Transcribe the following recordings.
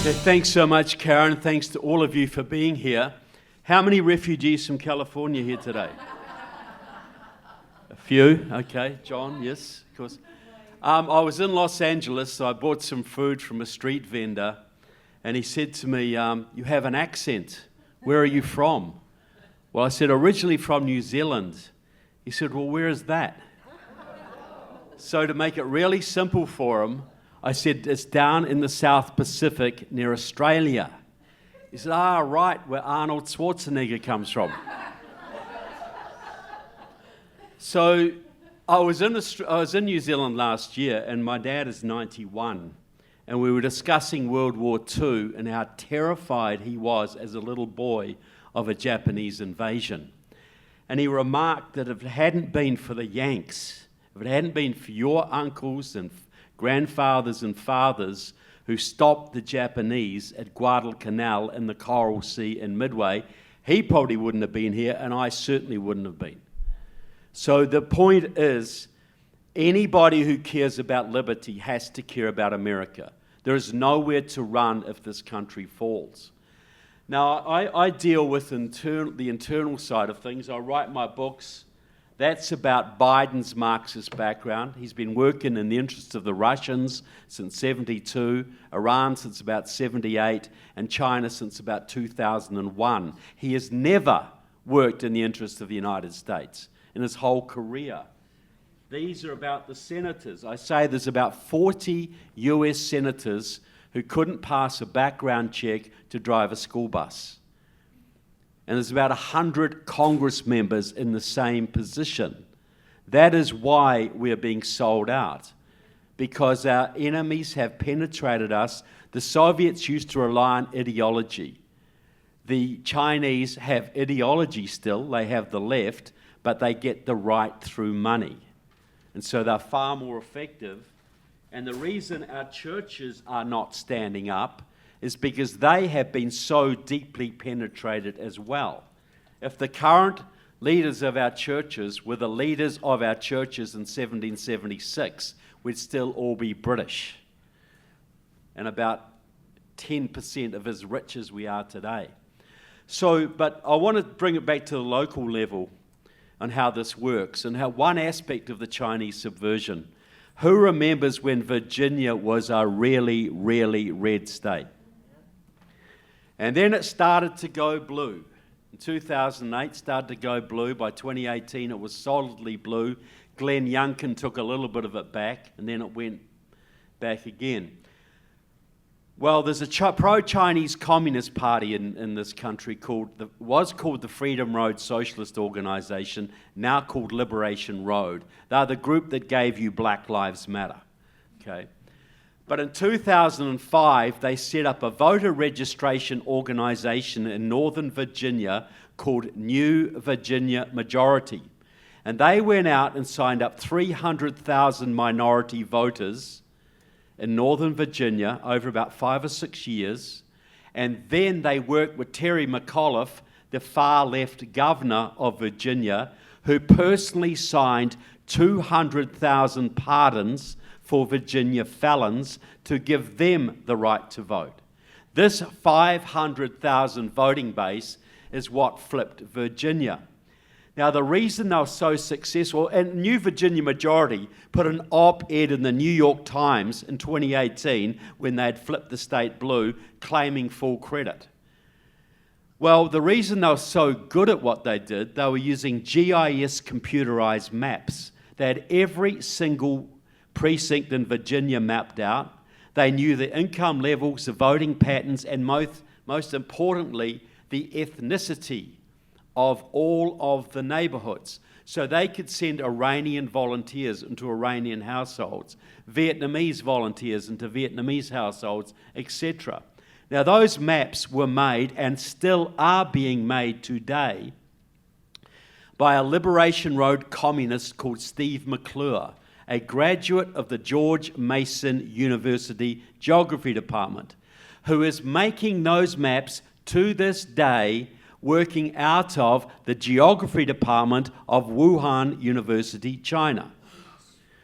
Okay, thanks so much, Karen. Thanks to all of you for being here. How many refugees from California here today? A few, okay. John, yes, of course. I was in Los Angeles, so I bought some food from a street vendor, and he said to me, you have an accent. Where are you from? Well, I said, originally from New Zealand. He said, well, where is that? So to make it really simple for him, I said, it's down in the South Pacific near Australia. He said, right, where Arnold Schwarzenegger comes from. So I was in New Zealand last year, and my dad is 91, and we were discussing World War II and how terrified he was as a little boy of a Japanese invasion. And he remarked that if it hadn't been for the Yanks, if it hadn't been for your uncles and grandfathers and fathers who stopped the Japanese at Guadalcanal in the Coral Sea in Midway, he probably wouldn't have been here, and I certainly wouldn't have been. So the point is, anybody who cares about liberty has to care about America. There is nowhere to run if this country falls. Now, I deal with the internal side of things. I write my books. That's about Biden's Marxist background. He's been working in the interests of the Russians since 72, Iran since about 78, and China since about 2001. He has never worked in the interests of the United States in his whole career. These are about the senators. I say there's about 40 US senators who couldn't pass a background check to drive a school bus. And there's about 100 Congress members in the same position. That is why we're being sold out, because our enemies have penetrated us. The Soviets used to rely on ideology. The Chinese have ideology still. They have the left, but they get the right through money. And so they're far more effective. And the reason our churches are not standing up is because they have been so deeply penetrated as well. If the current leaders of our churches were the leaders of our churches in 1776, we'd still all be British, and about 10% of as rich as we are today. So, but I want to bring it back to the local level on how this works, and how one aspect of the Chinese subversion. Who remembers when Virginia was a really, really red state? And then it started to go blue. In 2008, started to go blue. By 2018, it was solidly blue. Glenn Youngkin took a little bit of it back, and then it went back again. Well, there's a pro-Chinese Communist Party in this country was called the Freedom Road Socialist Organization, now called Liberation Road. They're the group that gave you Black Lives Matter. Okay. But in 2005, they set up a voter registration organization in Northern Virginia called New Virginia Majority. And they went out and signed up 300,000 minority voters in Northern Virginia over about 5 or 6 years. And then they worked with Terry McAuliffe, the far-left governor of Virginia, who personally signed 200,000 pardons for Virginia felons to give them the right to vote. This 500,000 voting base is what flipped Virginia. Now, the reason they were so successful, and New Virginia Majority put an op-ed in the New York Times in 2018 when they had flipped the state blue, claiming full credit. Well, the reason they were so good at what they did, they were using GIS computerized maps. They had every single precinct in Virginia mapped out. They knew the income levels, the voting patterns, and most importantly, the ethnicity of all of the neighborhoods. So they could send Iranian volunteers into Iranian households, Vietnamese volunteers into Vietnamese households, etc. Now, those maps were made and still are being made today by a Liberation Road communist called Steve McClure, a graduate of the George Mason University Geography Department, who is making those maps to this day, working out of the Geography Department of Wuhan University, China.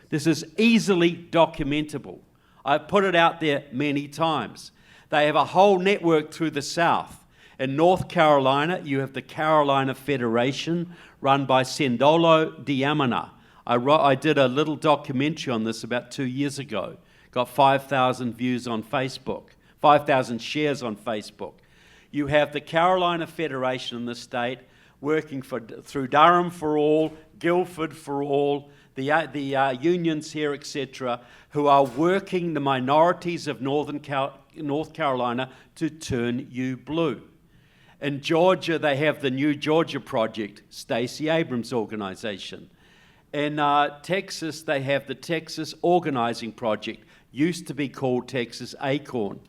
This is easily documentable. I've put it out there many times. They have a whole network through the South. In North Carolina, you have the Carolina Federation, run by Sendolo Diamana. I did a little documentary on this about 2 years ago. Got 5,000 views on Facebook, 5,000 shares on Facebook. You have the Carolina Federation in the state working through Durham for All, Guilford for All, the unions here, etc., who are working the minorities of North Carolina to turn you blue. In Georgia, they have the New Georgia Project, Stacey Abrams' organization. In Texas, they have the Texas Organizing Project, used to be called Texas Acorn.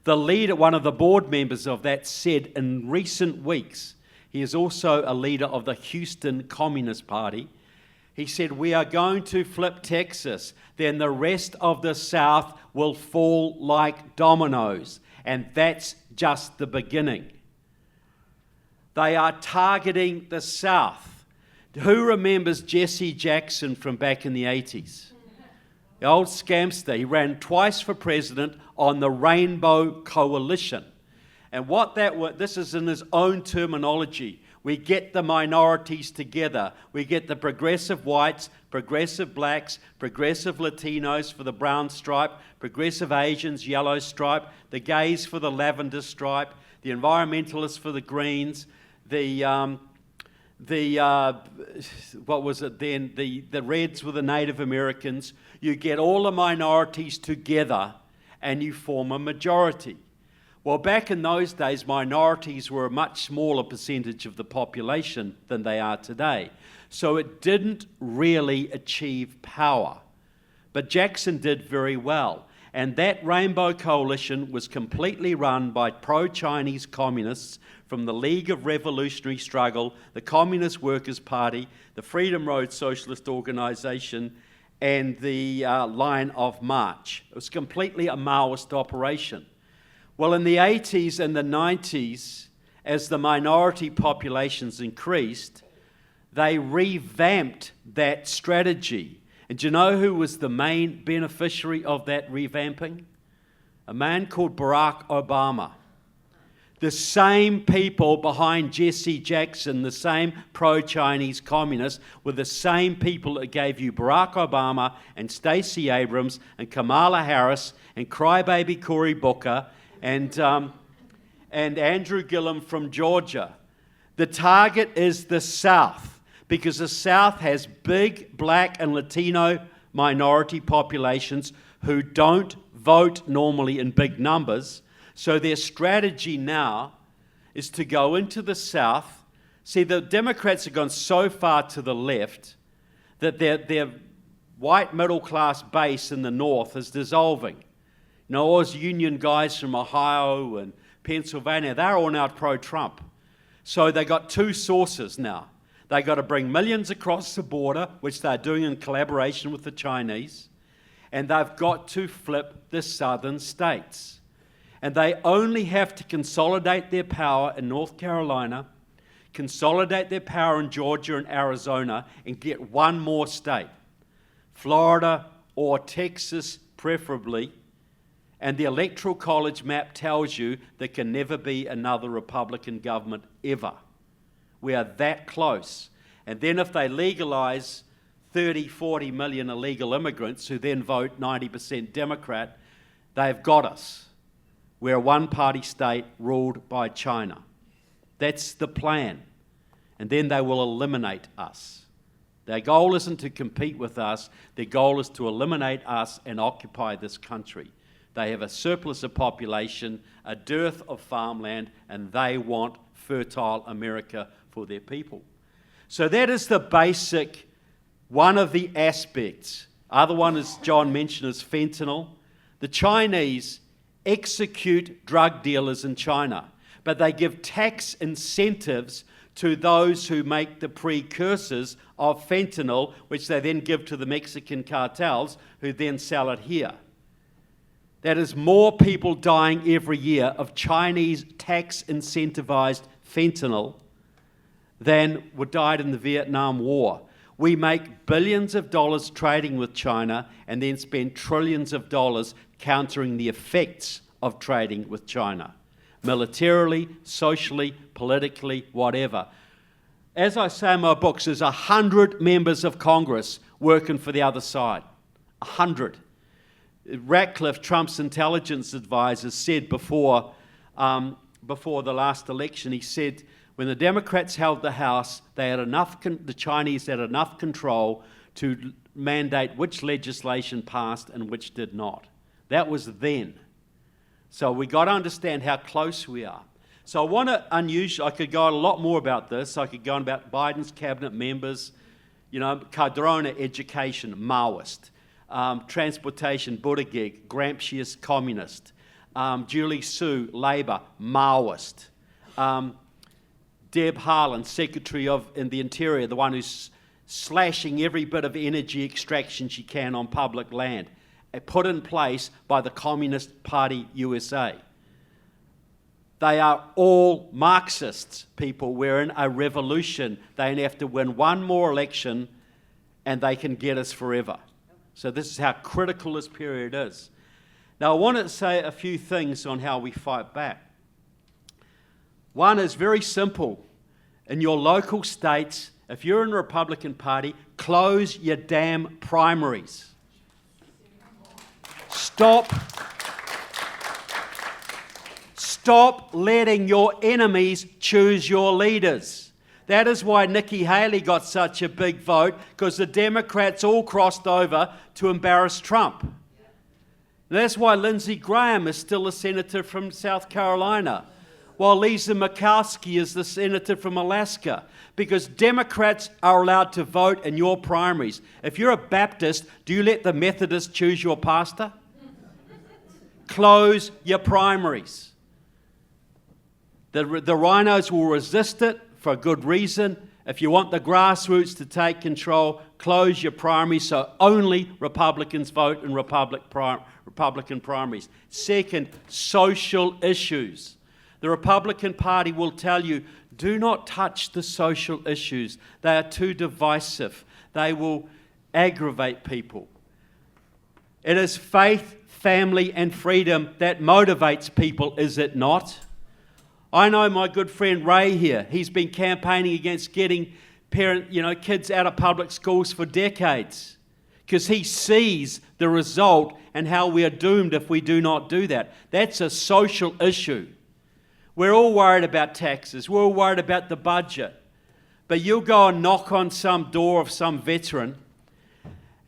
The leader, one of the board members of that, said in recent weeks, he is also a leader of the Houston Communist Party. He said, we are going to flip Texas, then the rest of the South will fall like dominoes. And that's just the beginning. They are targeting the South. Who remembers Jesse Jackson from back in the 80s? The old scamster. He ran twice for president on the Rainbow Coalition. And what that was, this is in his own terminology. We get the minorities together. We get the progressive whites, progressive blacks, progressive Latinos for the brown stripe, progressive Asians, yellow stripe, the gays for the lavender stripe, the environmentalists for the greens, what was it then? The Reds were the Native Americans. You get all the minorities together and you form a majority. Well, back in those days, minorities were a much smaller percentage of the population than they are today. So it didn't really achieve power. But Jackson did very well. And that Rainbow Coalition was completely run by pro-Chinese communists from the League of Revolutionary Struggle, the Communist Workers' Party, the Freedom Road Socialist Organization, and the Line of March. It was completely a Maoist operation. Well, in the 80s and the 90s, as the minority populations increased, they revamped that strategy. And do you know who was the main beneficiary of that revamping? A man called Barack Obama. The same people behind Jesse Jackson, the same pro-Chinese communists, were the same people that gave you Barack Obama and Stacey Abrams and Kamala Harris and crybaby Cory Booker and Andrew Gillum from Georgia. The target is the South, because the South has big black and Latino minority populations who don't vote normally in big numbers. So their strategy now is to go into the South. See, the Democrats have gone so far to the left that their white middle-class base in the North is dissolving. You know, all those union guys from Ohio and Pennsylvania, they're all now pro-Trump. So they got two sources now. They got to bring millions across the border, which they're doing in collaboration with the Chinese, and they've got to flip the southern states. And they only have to consolidate their power in North Carolina, consolidate their power in Georgia and Arizona, and get one more state, Florida or Texas preferably. And the Electoral College map tells you there can never be another Republican government ever. We are that close. And then if they legalize 30, 40 million illegal immigrants who then vote 90% Democrat, they've got us. We're a one-party state ruled by China. That's the plan. And then they will eliminate us. Their goal isn't to compete with us. Their goal is to eliminate us and occupy this country. They have a surplus of population, a dearth of farmland, and they want fertile America for their people. So that is the basic, one of the aspects. Other one, as John mentioned, is fentanyl. The Chinese execute drug dealers in China, but they give tax incentives to those who make the precursors of fentanyl, which they then give to the Mexican cartels, who then sell it here. That is more people dying every year of Chinese tax-incentivized fentanyl than were died in the Vietnam War. We make billions of dollars trading with China and then spend trillions of dollars countering the effects of trading with China. Militarily, socially, politically, whatever. As I say in my books, there's 100 members of Congress working for the other side. 100. Ratcliffe, Trump's intelligence advisor, said before the last election, he said, when the Democrats held the House, the Chinese had enough control to mandate which legislation passed and which did not. That was then. So we got to understand how close we are. So I could go on a lot more about this. I could go on about Biden's cabinet members, Cardrona, education, Maoist, transportation, Buttigieg, Gramsciist, communist, Julie Su, Labour, Maoist, Deb Haaland, Secretary in the Interior, the one who's slashing every bit of energy extraction she can on public land, put in place by the Communist Party USA. They are all Marxists, people. We're in a revolution. They only have to win one more election and they can get us forever. So this is how critical this period is. Now I want to say a few things on how we fight back. One is very simple. In your local states, if you're in the Republican Party, close your damn primaries. Stop letting your enemies choose your leaders. That is why Nikki Haley got such a big vote, because the Democrats all crossed over to embarrass Trump. And that's why Lindsey Graham is still a senator from South Carolina, while Lisa Murkowski is the senator from Alaska, because Democrats are allowed to vote in your primaries. If you're a Baptist, do you let the Methodists choose your pastor? Close your primaries. The rhinos will resist it for a good reason. If you want the grassroots to take control, close your primaries so only Republicans vote in Republican primaries. Second, social issues. The Republican Party will tell you, do not touch the social issues. They are too divisive. They will aggravate people. It is faith, family, and freedom that motivates people, is it not? I know my good friend Ray here. He's been campaigning against getting kids out of public schools for decades, because he sees the result and how we are doomed if we do not do that. That's a social issue. We're all worried about taxes. We're all worried about the budget. But you'll go and knock on some door of some veteran,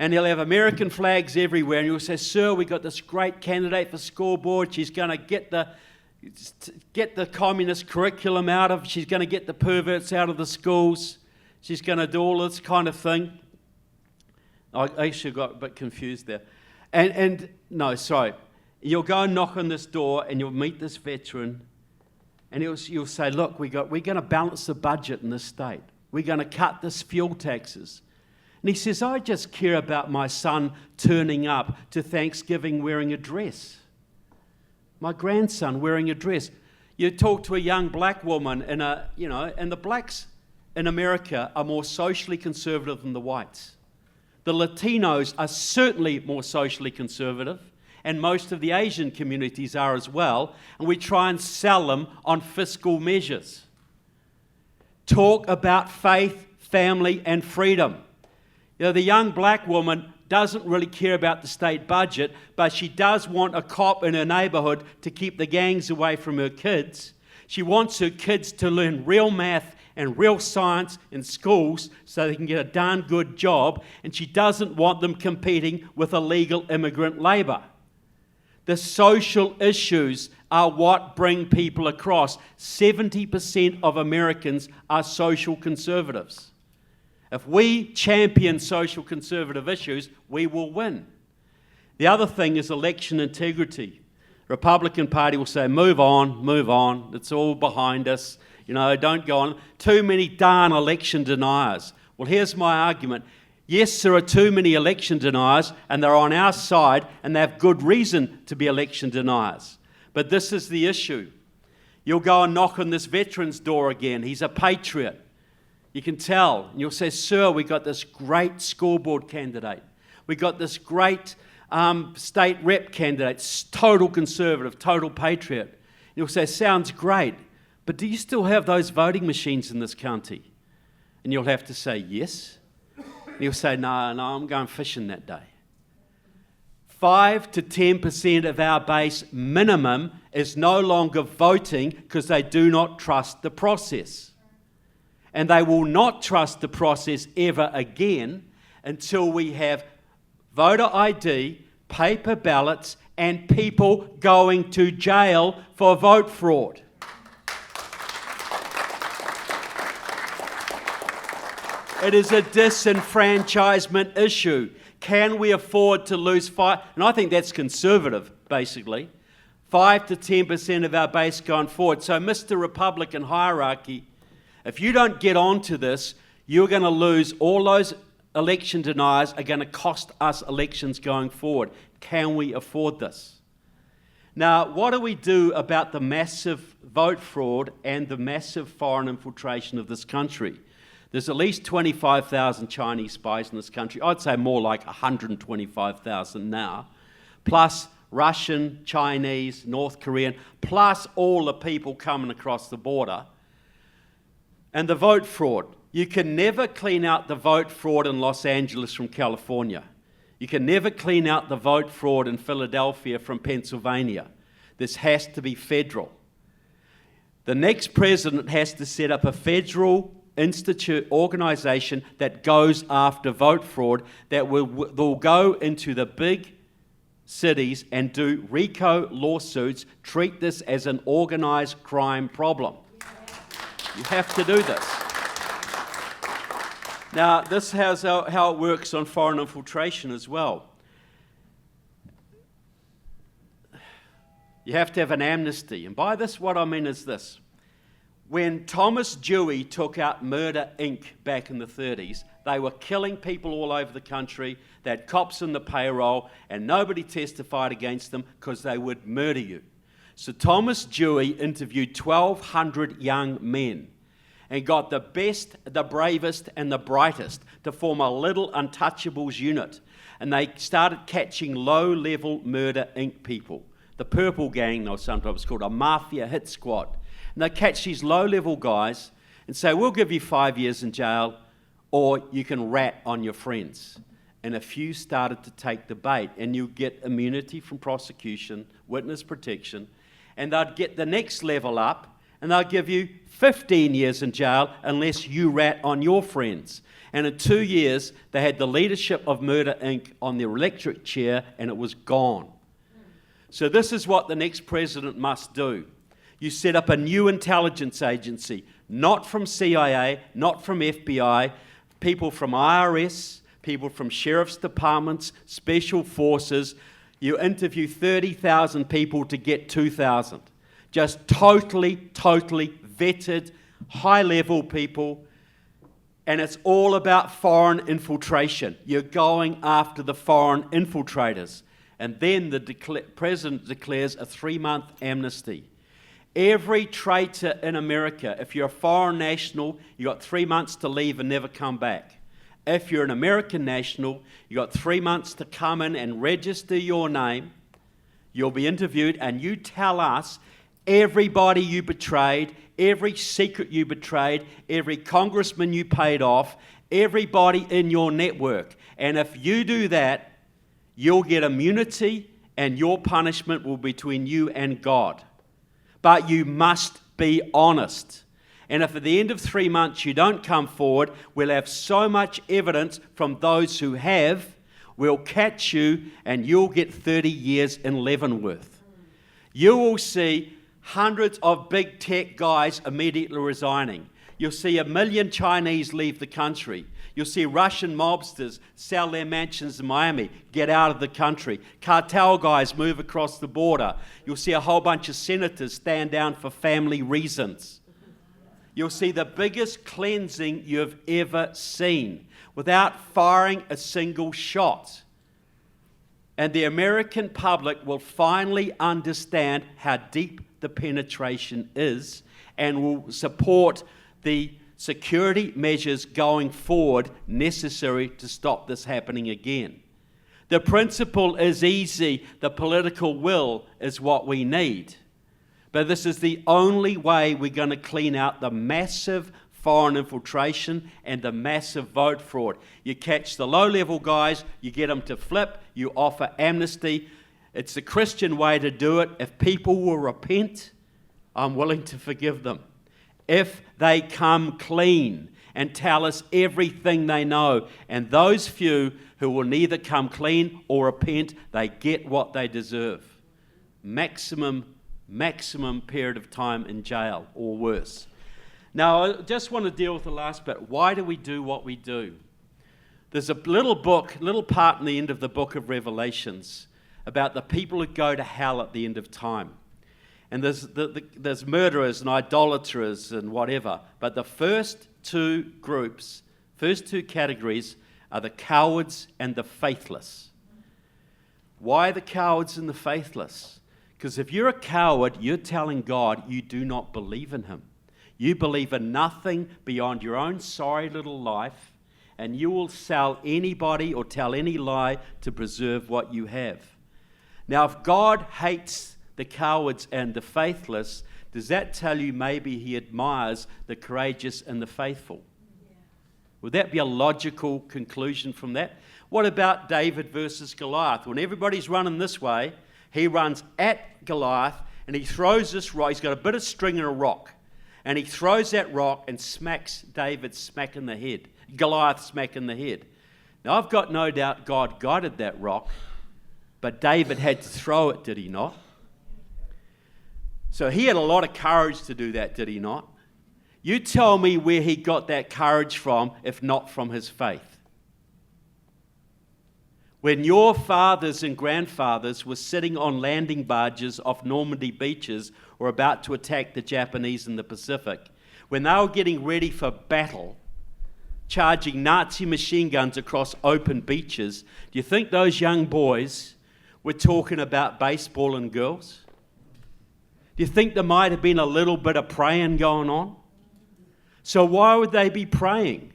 and he'll have American flags everywhere, and you'll say, sir, we got this great candidate for school board. She's going to get the communist curriculum out of, she's going to get the perverts out of the schools. She's going to do all this kind of thing. I actually got a bit confused there. You'll go and knock on this door and you'll meet this veteran, and you'll say, look, we're going to balance the budget in this state. We're going to cut this fuel taxes. And he says, I just care about my son turning up to Thanksgiving wearing a dress. My grandson wearing a dress. You talk to a young black woman and the blacks in America are more socially conservative than the whites. The Latinos are certainly more socially conservative, and most of the Asian communities are as well, and we try and sell them on fiscal measures. Talk about faith, family, and freedom. The young black woman doesn't really care about the state budget, but she does want a cop in her neighbourhood to keep the gangs away from her kids. She wants her kids to learn real math and real science in schools so they can get a darn good job, and she doesn't want them competing with illegal immigrant labour. The social issues are what bring people across. 70% of Americans are social conservatives. If we champion social conservative issues, we will win. The other thing is election integrity. The Republican Party will say, move on, it's all behind us, don't go on. Too many darn election deniers. Well, here's my argument. Yes, there are too many election deniers, and they're on our side, and they have good reason to be election deniers. But this is the issue. You'll go and knock on this veteran's door again. He's a patriot. You can tell. And you'll say, sir, we got this great school board candidate. We got this great state rep candidates, total conservative, total patriot. You'll say, sounds great, but do you still have those voting machines in this county? And you'll have to say, yes. And you'll say, no, I'm going fishing that day. 5 to 10% of our base minimum is no longer voting because they do not trust the process. And they will not trust the process ever again until we have voter ID, paper ballots, and people going to jail for vote fraud. It is a disenfranchisement issue. Can we afford to lose 5? And I think that's conservative, basically. 5 to 10% of our base going forward. So, Mr. Republican hierarchy, if you don't get onto this, you're going to lose. All those election deniers are going to cost us elections going forward. Can we afford this? Now, what do we do about the massive vote fraud and the massive foreign infiltration of this country? There's at least 25,000 Chinese spies in this country. I'd say more like 125,000 now, plus Russian, Chinese, North Korean, plus all the people coming across the border. And the vote fraud. You can never clean out the vote fraud in Los Angeles from California. You can never clean out the vote fraud in Philadelphia from Pennsylvania. This has to be federal. The next president has to set up a federal organisation that goes after vote fraud, that will go into the big cities and do RICO lawsuits, treat this as an organised crime problem. You have to do this. Now, this is how it works on foreign infiltration as well. You have to have an amnesty. And by this, what I mean is this. When Thomas Dewey took out Murder, Inc. back in the 30s, they were killing people all over the country. They had cops in the payroll, and nobody testified against them because they would murder you. So Thomas Dewey interviewed 1,200 young men and got the best, the bravest, and the brightest to form a little untouchables unit. And they started catching low-level Murder, Inc. people. The Purple Gang, they were sometimes called, a mafia hit squad. And they catch these low-level guys and say, we'll give you 5 years in jail, or you can rat on your friends. And a few started to take the bait, and you get immunity from prosecution, witness protection, and they'd get the next level up, and they'll give you 15 years in jail unless you rat on your friends. And in 2 years, they had the leadership of Murder, Inc. on their electric chair, and it was gone. So this is what the next president must do. You set up a new intelligence agency, not from CIA, not from FBI, people from IRS, people from sheriff's departments, special forces. You interview 30,000 people to get 2,000. Just totally vetted, high-level people. And it's all about foreign infiltration. You're going after the foreign infiltrators. And then the president declares a 3-month amnesty. Every traitor in America, if you're a foreign national, you've got 3 months to leave and never come back. If you're an American national, you've got 3 months to come in and register your name. You'll be interviewed, and you tell us everybody you betrayed, every secret you betrayed, every congressman you paid off, everybody in your network. And if you do that, you'll get immunity, and your punishment will be between you and God. But you must be honest. And if at the end of 3 months you don't come forward, we'll have so much evidence from those who have, we'll catch you and you'll get 30 years in Leavenworth. You will see hundreds of big tech guys immediately resigning. You'll see 1 million Chinese leave the country. You'll see Russian mobsters sell their mansions in Miami, get out of the country. Cartel guys move across the border. You'll see a whole bunch of senators stand down for family reasons. You'll see the biggest cleansing you've ever seen without firing a single shot. And the American public will finally understand how deep the penetration is and will support the security measures going forward necessary to stop this happening again. The principle is easy. The political will is what we need. But this is the only way we're going to clean out the massive foreign infiltration and the massive vote fraud. You catch the low-level guys, you get them to flip, you offer amnesty. It's the Christian way to do it. If people will repent, I'm willing to forgive them. If they come clean and tell us everything they know, and those few who will neither come clean or repent, they get what they deserve. Maximum period of time in jail or worse. Now, I just want to deal with the last bit. Why do we do what we do? There's a little part in the end of the book of Revelations about the people who go to hell at the end of time. And there's murderers and idolaters and whatever. But the first two categories are the cowards and the faithless. Why the cowards and the faithless? Because if you're a coward, you're telling God you do not believe in him. You believe in nothing beyond your own sorry little life, and you will sell anybody or tell any lie to preserve what you have. Now, if God hates the cowards and the faithless, does that tell you maybe he admires the courageous and the faithful? Yeah. Would that be a logical conclusion from that? What about David versus Goliath? When everybody's running this way, he runs at Goliath and he throws this rock. He's got a bit of string and a rock. And he throws that rock and smacks David smack in the head. Goliath smack in the head. Now, I've got no doubt God guided that rock, but David had to throw it, did he not? So he had a lot of courage to do that, did he not? You tell me where he got that courage from, if not from his faith. When your fathers and grandfathers were sitting on landing barges off Normandy beaches or about to attack the Japanese in the Pacific, when they were getting ready for battle, charging Nazi machine guns across open beaches, do you think those young boys were talking about baseball and girls? Do you think there might have been a little bit of praying going on? So why would they be praying?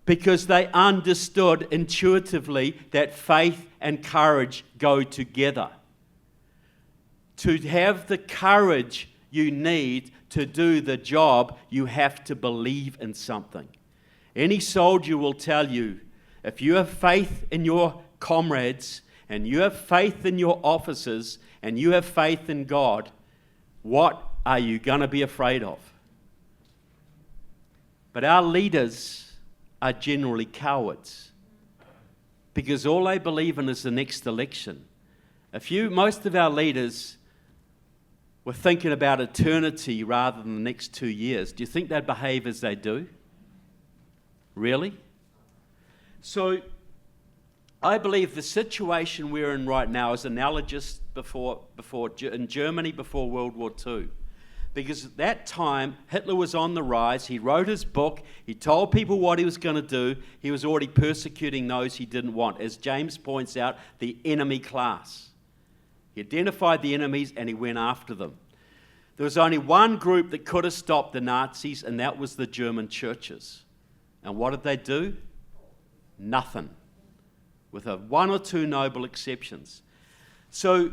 Because they understood intuitively that faith and courage go together. To have the courage you need to do the job, you have to believe in something. Any soldier will tell you, if you have faith in your comrades, and you have faith in your officers, and you have faith in God, what are you going to be afraid of? But our leaders are generally cowards because all they believe in is the next election. Most of our leaders were thinking about eternity rather than the next 2 years, do you think they'd behave as they do? Really? So I believe the situation we're in right now is analogous in Germany before World War II. Because at that time, Hitler was on the rise. He wrote his book. He told people what he was going to do. He was already persecuting those he didn't want. As James points out, the enemy class. He identified the enemies and he went after them. There was only one group that could have stopped the Nazis, and that was the German churches. And what did they do? Nothing. With one or two noble exceptions. So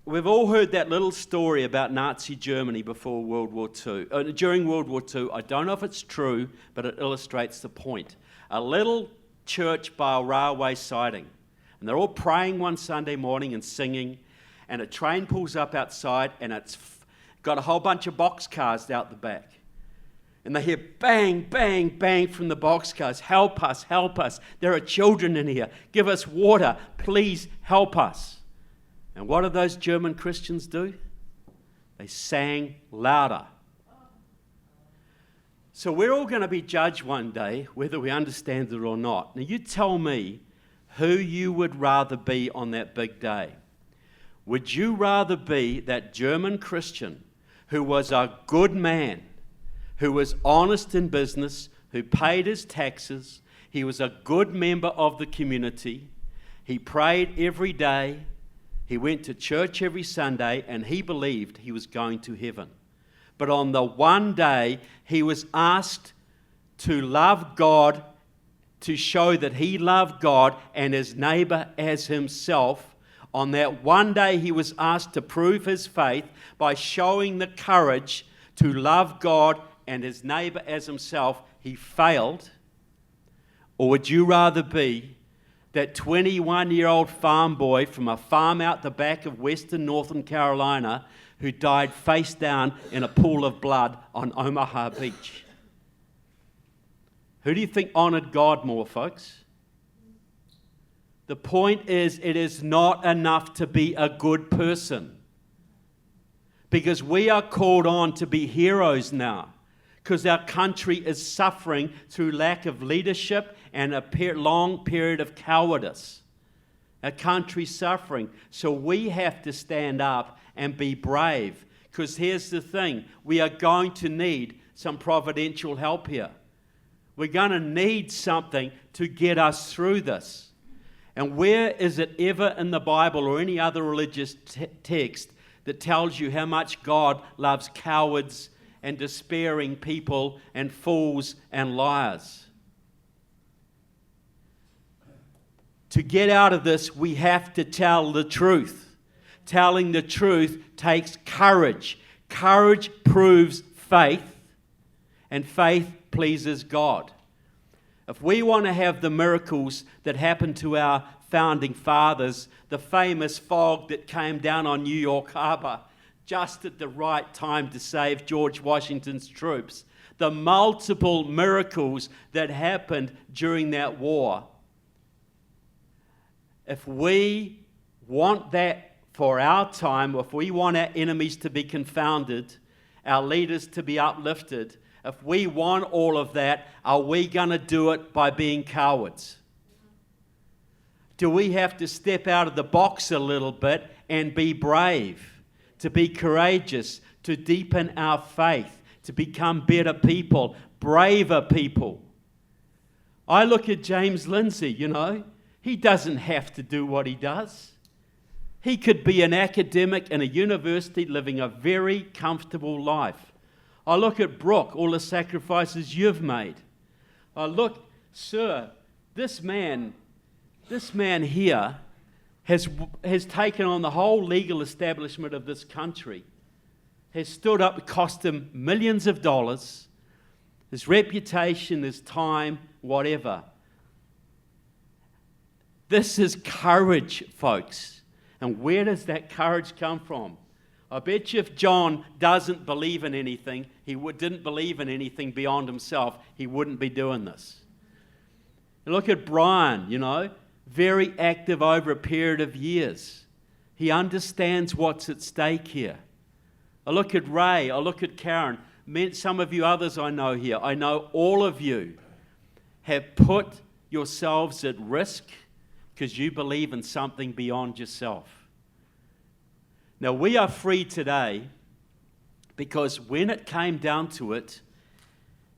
we've all heard that little story about Nazi Germany before World War II. During World War II, I don't know if it's true, but it illustrates the point. A little church by a railway siding, and they're all praying one Sunday morning and singing, and a train pulls up outside, and it's got a whole bunch of boxcars out the back. And they hear bang, bang, bang from the boxcars. Help us, help us. There are children in here. Give us water. Please help us. And what did those German Christians do? They sang louder. So we're all going to be judged one day, whether we understand it or not. Now you tell me who you would rather be on that big day. Would you rather be that German Christian who was a good man, who was honest in business, who paid his taxes, he was a good member of the community, he prayed every day, he went to church every Sunday, and he believed he was going to heaven. But on the one day, he was asked to love God to show that he loved God and his neighbor as himself. On that one day, he was asked to prove his faith by showing the courage to love God and his neighbor as himself. He failed. Or would you rather be that 21-year-old farm boy from a farm out the back of western Northern Carolina who died face down in a pool of blood on Omaha Beach? Who do you think honored God more, folks? The point is, it is not enough to be a good person, because we are called on to be heroes now, because our country is suffering through lack of leadership and a long period of cowardice. Our country's suffering, so we have to stand up and be brave, because here's the thing, we are going to need some providential help here. We're going to need something to get us through this. And where is it ever in the Bible or any other religious text that tells you how much God loves cowards and despairing people and fools and liars? To get out of this, we have to tell the truth. Telling the truth takes courage. Courage proves faith, and faith pleases God. If we want to have the miracles that happened to our founding fathers, the famous fog that came down on New York Harbor just at the right time to save George Washington's troops, the multiple miracles that happened during that war, if we want that for our time, if we want our enemies to be confounded, our leaders to be uplifted, if we want all of that, are we going to do it by being cowards? Do we have to step out of the box a little bit and be brave, to be courageous, to deepen our faith, to become better people, braver people? I look at James Lindsay, he doesn't have to do what he does. He could be an academic in a university living a very comfortable life. I look at Brooke, all the sacrifices you've made. I look, sir, this man here has taken on the whole legal establishment of this country, has stood up, it cost him millions of dollars, his reputation, his time, whatever. This is courage, folks. And where does that courage come from? I bet you if John doesn't believe in anything, didn't believe in anything beyond himself, he wouldn't be doing this. And look at Brian, very active over a period of years. He understands what's at stake here. I look at Ray, I look at Karen, some of you others I know here. I know all of you have put yourselves at risk because you believe in something beyond yourself. Now, we are free today because when it came down to it,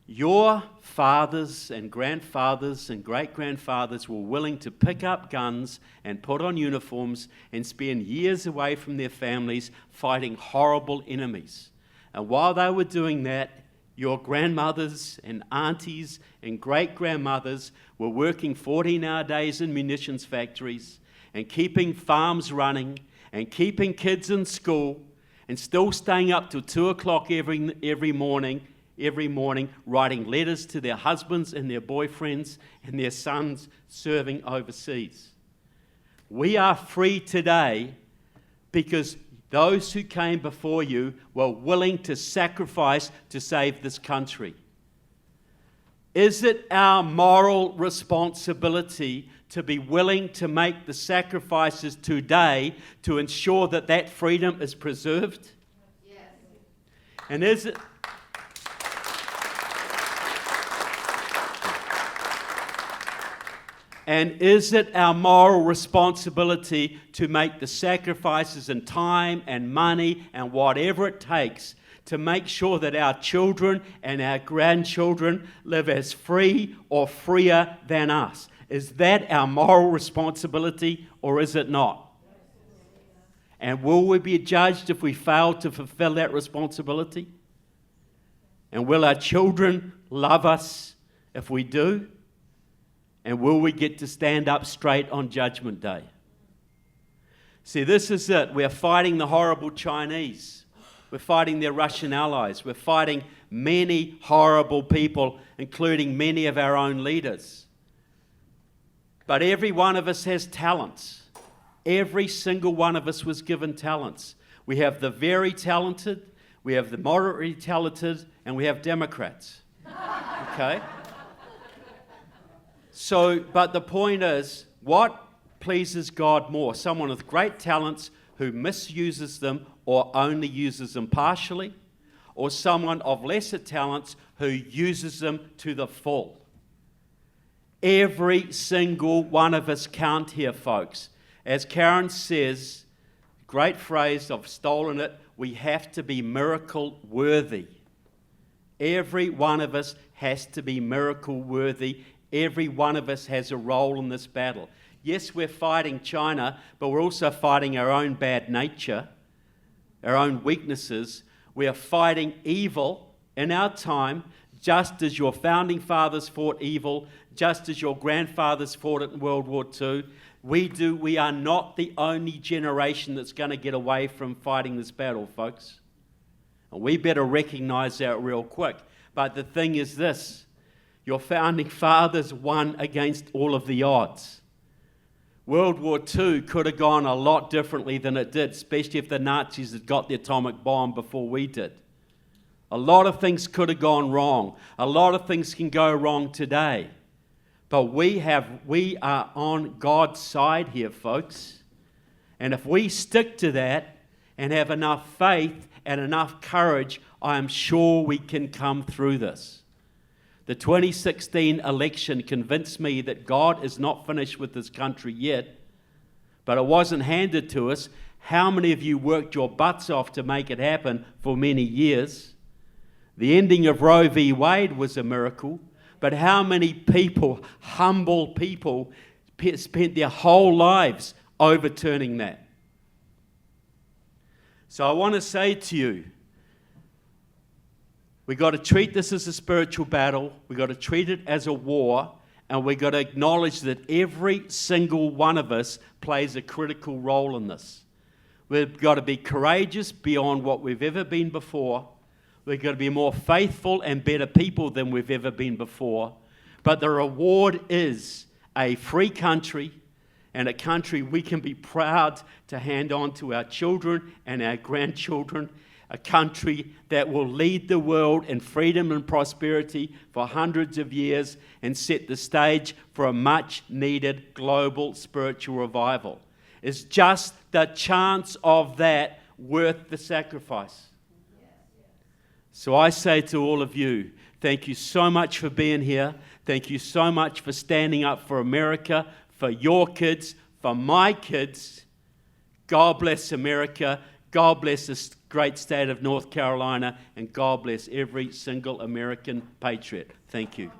your fathers and grandfathers and great-grandfathers were willing to pick up guns and put on uniforms and spend years away from their families fighting horrible enemies. And while they were doing that, your grandmothers and aunties and great-grandmothers were working 14-hour days in munitions factories and keeping farms running and keeping kids in school and still staying up till 2 o'clock every morning, writing letters to their husbands and their boyfriends and their sons serving overseas. We are free today because those who came before you were willing to sacrifice to save this country. Is it our moral responsibility to be willing to make the sacrifices today to ensure that that freedom is preserved? Yes. And is it... And is it our moral responsibility to make the sacrifices in time and money and whatever it takes to make sure that our children and our grandchildren live as free or freer than us? Is that our moral responsibility or is it not? And will we be judged if we fail to fulfill that responsibility? And will our children love us if we do? And will we get to stand up straight on Judgment Day? See, this is it. We're fighting the horrible Chinese. We're fighting their Russian allies. We're fighting many horrible people, including many of our own leaders. But every one of us has talents. Every single one of us was given talents. We have the very talented, we have the moderately talented, and we have Democrats. Okay? So, but the point is, what pleases God more? Someone with great talents who misuses them or only uses them partially, or someone of lesser talents who uses them to the full? Every single one of us count here, folks. As Karen says, great phrase, I've stolen it, we have to be miracle worthy. Every one of us has to be miracle worthy. Every one of us has a role in this battle. Yes, we're fighting China, but we're also fighting our own bad nature, our own weaknesses. We are fighting evil in our time, just as your founding fathers fought evil, just as your grandfathers fought it in World War II. We are not the only generation that's going to get away from fighting this battle, folks. And we better recognize that real quick. But the thing is this, your founding fathers won against all of the odds. World War II could have gone a lot differently than it did, especially if the Nazis had got the atomic bomb before we did. A lot of things could have gone wrong. A lot of things can go wrong today. But we are on God's side here, folks. And if we stick to that and have enough faith and enough courage, I am sure we can come through this. The 2016 election convinced me that God is not finished with this country yet, but it wasn't handed to us. How many of you worked your butts off to make it happen for many years? The ending of Roe v. Wade was a miracle. But how many people, humble people, spent their whole lives overturning that? So I want to say to you, we've got to treat this as a spiritual battle. We've got to treat it as a war. And we've got to acknowledge that every single one of us plays a critical role in this. We've got to be courageous beyond what we've ever been before. We've got to be more faithful and better people than we've ever been before. But the reward is a free country and a country we can be proud to hand on to our children and our grandchildren. A country that will lead the world in freedom and prosperity for hundreds of years and set the stage for a much-needed global spiritual revival. Is just the chance of that worth the sacrifice? So I say to all of you, thank you so much for being here. Thank you so much for standing up for America, for your kids, for my kids. God bless America. God bless this great state of North Carolina. And God bless every single American patriot. Thank you.